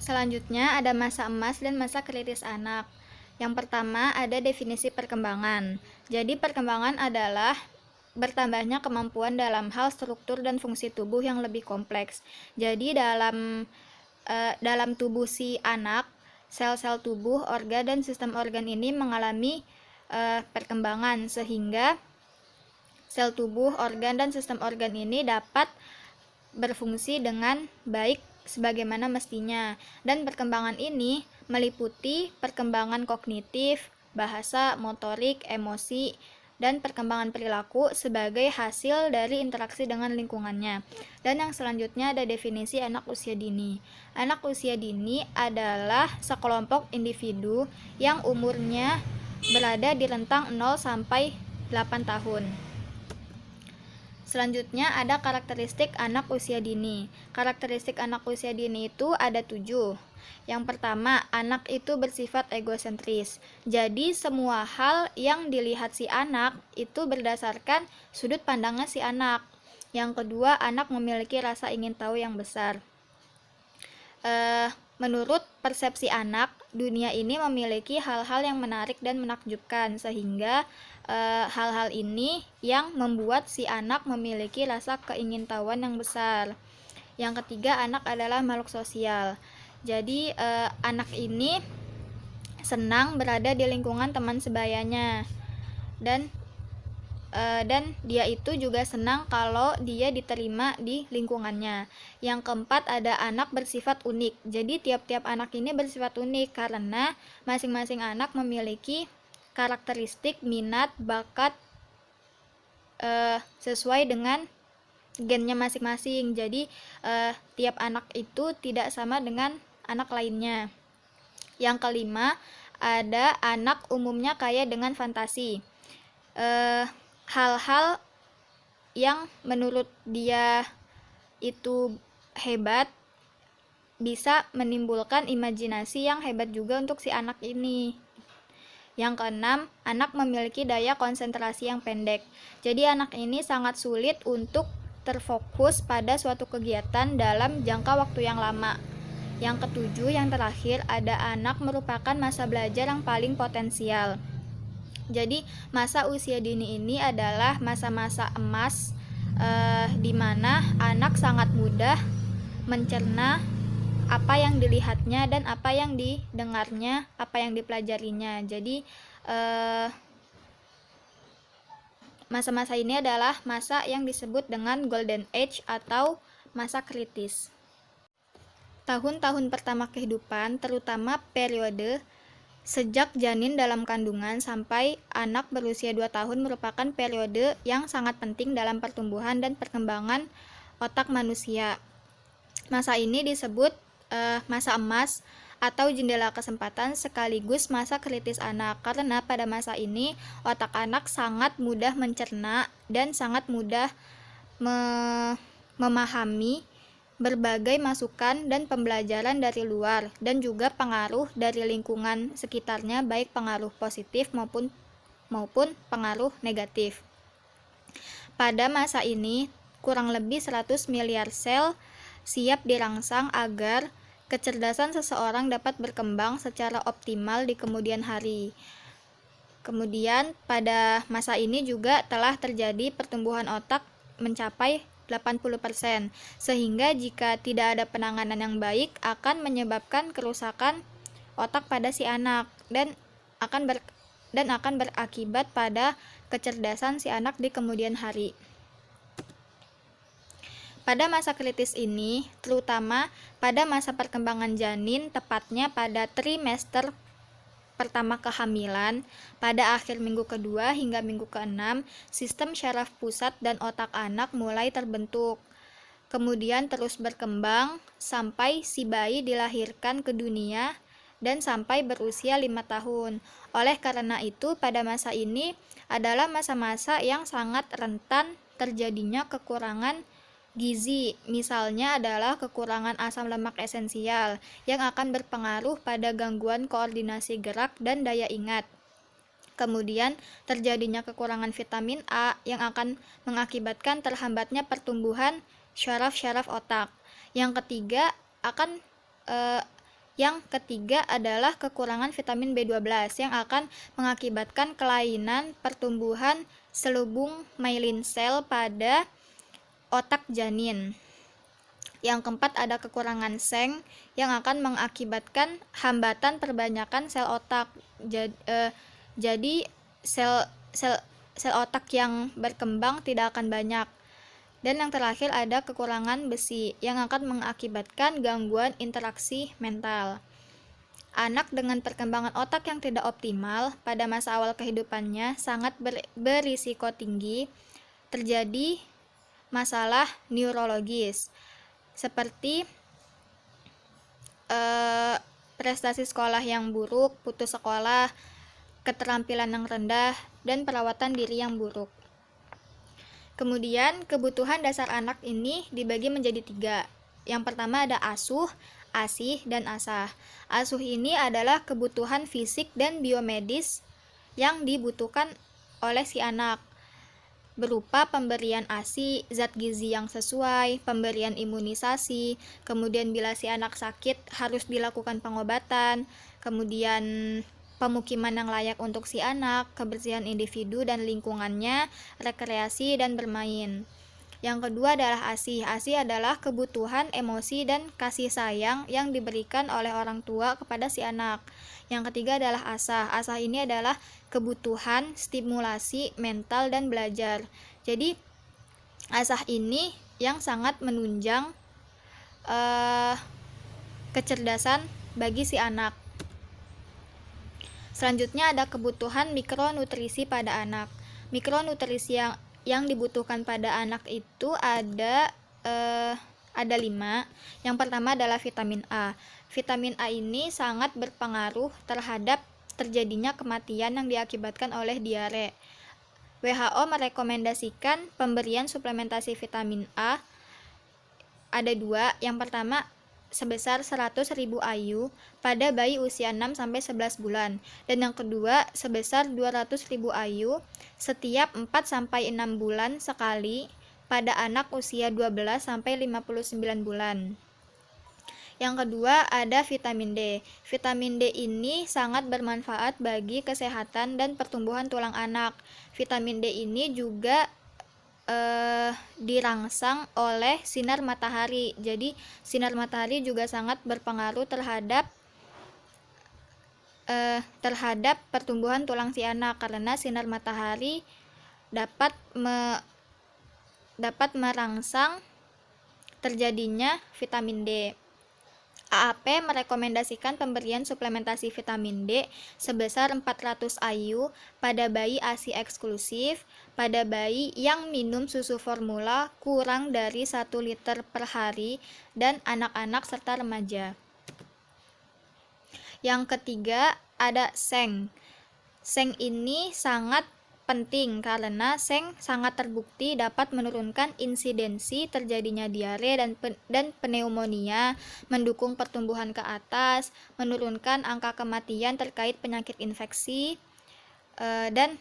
Selanjutnya ada masa emas dan masa kritis anak. Yang pertama ada definisi perkembangan. Jadi perkembangan adalah bertambahnya kemampuan dalam hal struktur dan fungsi tubuh yang lebih kompleks. Jadi dalam tubuh si anak, sel-sel tubuh, organ dan sistem organ ini mengalami perkembangan sehingga sel tubuh, organ dan sistem organ ini dapat berfungsi dengan baik sebagaimana mestinya. Dan perkembangan ini meliputi perkembangan kognitif, bahasa, motorik, emosi, dan perkembangan perilaku sebagai hasil dari interaksi dengan lingkungannya. Dan yang selanjutnya ada definisi anak usia dini. Anak usia dini adalah sekelompok individu yang umurnya berada di rentang 0 sampai 8 tahun. Selanjutnya ada karakteristik anak usia dini. Karakteristik anak usia dini itu ada 7. Yang pertama, anak itu bersifat egosentris. Jadi semua hal yang dilihat si anak itu berdasarkan sudut pandangnya si anak. Yang kedua, anak memiliki rasa ingin tahu yang besar. Menurut persepsi anak, dunia ini memiliki hal-hal yang menarik dan menakjubkan sehingga hal-hal ini yang membuat si anak memiliki rasa keingintahuan yang besar. Yang ketiga, anak adalah makhluk sosial. Jadi anak ini senang berada di lingkungan teman sebayanya dan dia itu juga senang kalau dia diterima di lingkungannya. Yang keempat ada anak bersifat unik. Jadi tiap-tiap anak ini bersifat unik karena masing-masing anak memiliki karakteristik, minat, bakat sesuai dengan gennya masing-masing. Jadi tiap anak itu tidak sama dengan anak lainnya. Yang kelima ada anak umumnya kaya dengan fantasi. Hal-hal yang menurut dia itu hebat bisa menimbulkan imajinasi yang hebat juga untuk si anak ini. Yang keenam, anak memiliki daya konsentrasi yang pendek. Jadi anak ini sangat sulit untuk terfokus pada suatu kegiatan dalam jangka waktu yang lama. Yang ketujuh, yang terakhir, ada anak merupakan masa belajar yang paling potensial. Jadi masa usia dini ini adalah masa-masa emas di mana anak sangat mudah mencerna apa yang dilihatnya dan apa yang didengarnya, apa yang dipelajarinya. Jadi masa-masa ini adalah masa yang disebut dengan golden age atau masa kritis. Tahun-tahun pertama kehidupan, terutama periode sejak janin dalam kandungan sampai anak berusia 2 tahun merupakan periode yang sangat penting dalam pertumbuhan dan perkembangan otak manusia. Masa ini disebut masa emas atau jendela kesempatan sekaligus masa kritis anak karena pada masa ini otak anak sangat mudah mencerna dan sangat mudah memahami berbagai masukan dan pembelajaran dari luar dan juga pengaruh dari lingkungan sekitarnya, baik pengaruh positif maupun pengaruh negatif. Pada masa ini, kurang lebih 100 miliar sel siap dirangsang agar kecerdasan seseorang dapat berkembang secara optimal di kemudian hari. Kemudian pada masa ini juga telah terjadi pertumbuhan otak mencapai 80%, sehingga jika tidak ada penanganan yang baik akan menyebabkan kerusakan otak pada si anak dan akan berakibat pada kecerdasan si anak di kemudian hari. Pada masa kritis ini, terutama pada masa perkembangan janin, tepatnya pada trimester pertama kehamilan, pada akhir minggu kedua hingga minggu ke-6, sistem syaraf pusat dan otak anak mulai terbentuk. Kemudian terus berkembang sampai si bayi dilahirkan ke dunia dan sampai berusia 5 tahun. Oleh karena itu, pada masa ini adalah masa-masa yang sangat rentan terjadinya kekurangan gizi, misalnya adalah kekurangan asam lemak esensial yang akan berpengaruh pada gangguan koordinasi gerak dan daya ingat. Kemudian terjadinya kekurangan vitamin A yang akan mengakibatkan terhambatnya pertumbuhan syaraf-syaraf otak. Yang ketiga Yang ketiga adalah kekurangan vitamin B12 yang akan mengakibatkan kelainan pertumbuhan selubung myelin cell pada otak janin. Yang keempat ada kekurangan seng yang akan mengakibatkan hambatan perbanyakan sel otak. Jadi sel otak yang berkembang tidak akan banyak. Dan yang terakhir ada kekurangan besi yang akan mengakibatkan gangguan interaksi mental. Anak dengan perkembangan otak yang tidak optimal pada masa awal kehidupannya sangat berisiko tinggi terjadi masalah neurologis seperti prestasi sekolah yang buruk, putus sekolah, keterampilan yang rendah, dan perawatan diri yang buruk. Kemudian kebutuhan dasar anak ini dibagi menjadi 3. Yang pertama ada asuh, ASIH, dan ASAH. Asuh ini adalah kebutuhan fisik dan biomedis yang dibutuhkan oleh si anak, berupa pemberian ASI, zat gizi yang sesuai, pemberian imunisasi, kemudian bila si anak sakit harus dilakukan pengobatan, kemudian pemukiman yang layak untuk si anak, kebersihan individu dan lingkungannya, rekreasi dan bermain. Yang kedua adalah ASI. ASI adalah kebutuhan emosi dan kasih sayang yang diberikan oleh orang tua kepada si anak. Yang ketiga adalah ASAH. ASAH ini adalah kebutuhan stimulasi mental dan belajar. Jadi ASAH ini yang sangat menunjang kecerdasan bagi si anak. Selanjutnya ada kebutuhan mikronutrisi pada anak. Mikronutrisi yang dibutuhkan pada anak itu ada 5. Yang pertama adalah vitamin A. Vitamin A ini sangat berpengaruh terhadap terjadinya kematian yang diakibatkan oleh diare. WHO merekomendasikan pemberian suplementasi vitamin A ada 2. Yang pertama sebesar 100.000 IU pada bayi usia 6-11 bulan dan yang kedua sebesar 200.000 IU setiap 4-6 bulan sekali pada anak usia 12-59 bulan. Yang kedua ada vitamin D. Vitamin D ini sangat bermanfaat bagi kesehatan dan pertumbuhan tulang anak. Vitamin D ini juga dirangsang oleh sinar matahari. Jadi sinar matahari juga sangat berpengaruh terhadap pertumbuhan tulang si anak karena sinar matahari dapat merangsang terjadinya vitamin D. AAP merekomendasikan pemberian suplementasi vitamin D sebesar 400 IU pada bayi ASI eksklusif, pada bayi yang minum susu formula kurang dari 1 liter per hari, dan anak-anak serta remaja. Yang ketiga ada seng. Seng ini sangat penting karena seng sangat terbukti dapat menurunkan insidensi terjadinya diare dan pneumonia, mendukung pertumbuhan ke atas, menurunkan angka kematian terkait penyakit infeksi, dan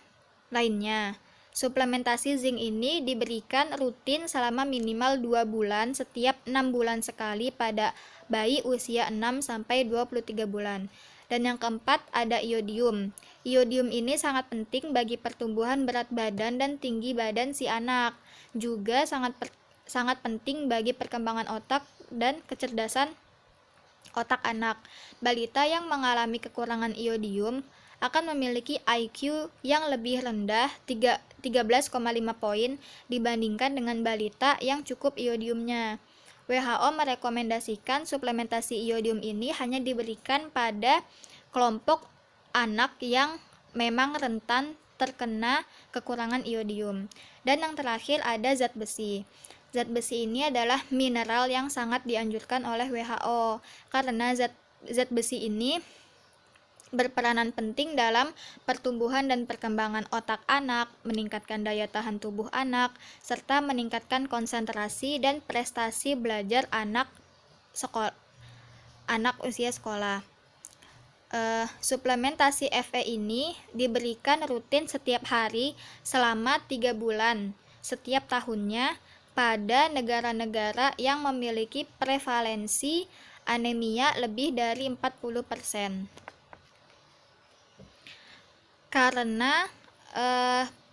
lainnya. Suplementasi zinc ini diberikan rutin selama minimal 2 bulan setiap 6 bulan sekali pada bayi usia 6-23 bulan. Dan yang keempat ada iodium. Iodium ini sangat penting bagi pertumbuhan berat badan dan tinggi badan si anak. Juga sangat penting bagi perkembangan otak dan kecerdasan otak anak. Balita yang mengalami kekurangan iodium akan memiliki IQ yang lebih rendah 13,5 poin dibandingkan dengan balita yang cukup iodiumnya. WHO merekomendasikan suplementasi iodium ini hanya diberikan pada kelompok anak yang memang rentan terkena kekurangan iodium. Dan yang terakhir ada zat besi. Zat besi ini adalah mineral yang sangat dianjurkan oleh WHO karena zat besi ini berperanan penting dalam pertumbuhan dan perkembangan otak anak, meningkatkan daya tahan tubuh anak, serta meningkatkan konsentrasi dan prestasi belajar anak usia sekolah. Suplementasi Fe ini diberikan rutin setiap hari selama 3 bulan setiap tahunnya pada negara-negara yang memiliki prevalensi anemia lebih dari 40%. Karena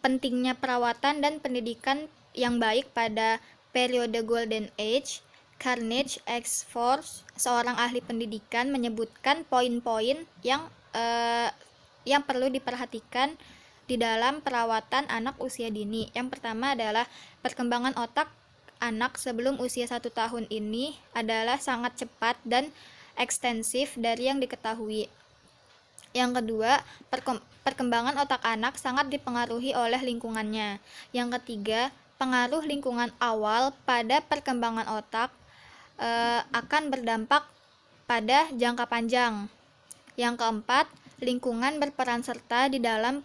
pentingnya perawatan dan pendidikan yang baik pada periode Golden Age, Carnegie X. Force, seorang ahli pendidikan, menyebutkan poin-poin yang perlu diperhatikan di dalam perawatan anak usia dini. Yang pertama adalah perkembangan otak anak sebelum usia 1 tahun ini adalah sangat cepat dan ekstensif dari yang diketahui. Yang kedua, perkembangan otak anak sangat dipengaruhi oleh lingkungannya. Yang ketiga, pengaruh lingkungan awal pada perkembangan otak akan berdampak pada jangka panjang. Yang keempat, lingkungan berperan serta di dalam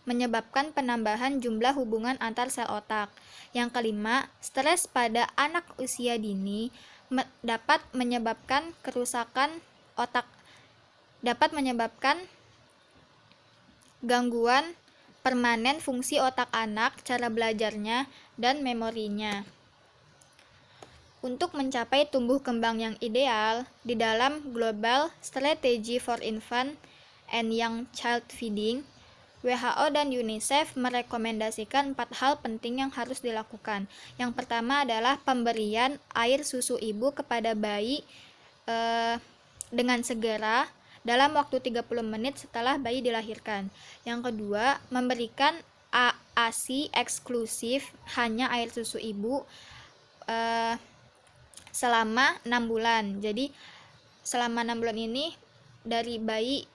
menyebabkan penambahan jumlah hubungan antar sel otak. Yang kelima, stres pada anak usia dini dapat menyebabkan kerusakan otak, dapat menyebabkan gangguan permanen fungsi otak anak, cara belajarnya, dan memorinya. Untuk mencapai tumbuh kembang yang ideal, di dalam Global Strategy for Infant and Young Child Feeding, WHO dan UNICEF merekomendasikan 4 hal penting yang harus dilakukan. Yang pertama adalah pemberian air susu ibu kepada bayi dengan segera dalam waktu 30 menit setelah bayi dilahirkan. Yang kedua, memberikan ASI eksklusif, hanya air susu ibu selama 6 bulan. Jadi selama 6 bulan ini dari bayi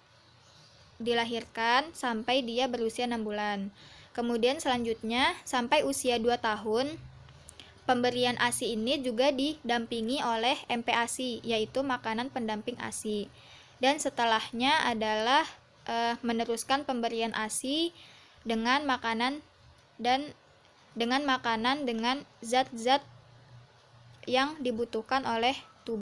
dilahirkan sampai dia berusia 6 bulan. Kemudian selanjutnya sampai usia 2 tahun pemberian ASI ini juga didampingi oleh MPASI, yaitu makanan pendamping ASI. Dan setelahnya adalah meneruskan pemberian ASI dengan makanan dengan zat-zat yang dibutuhkan oleh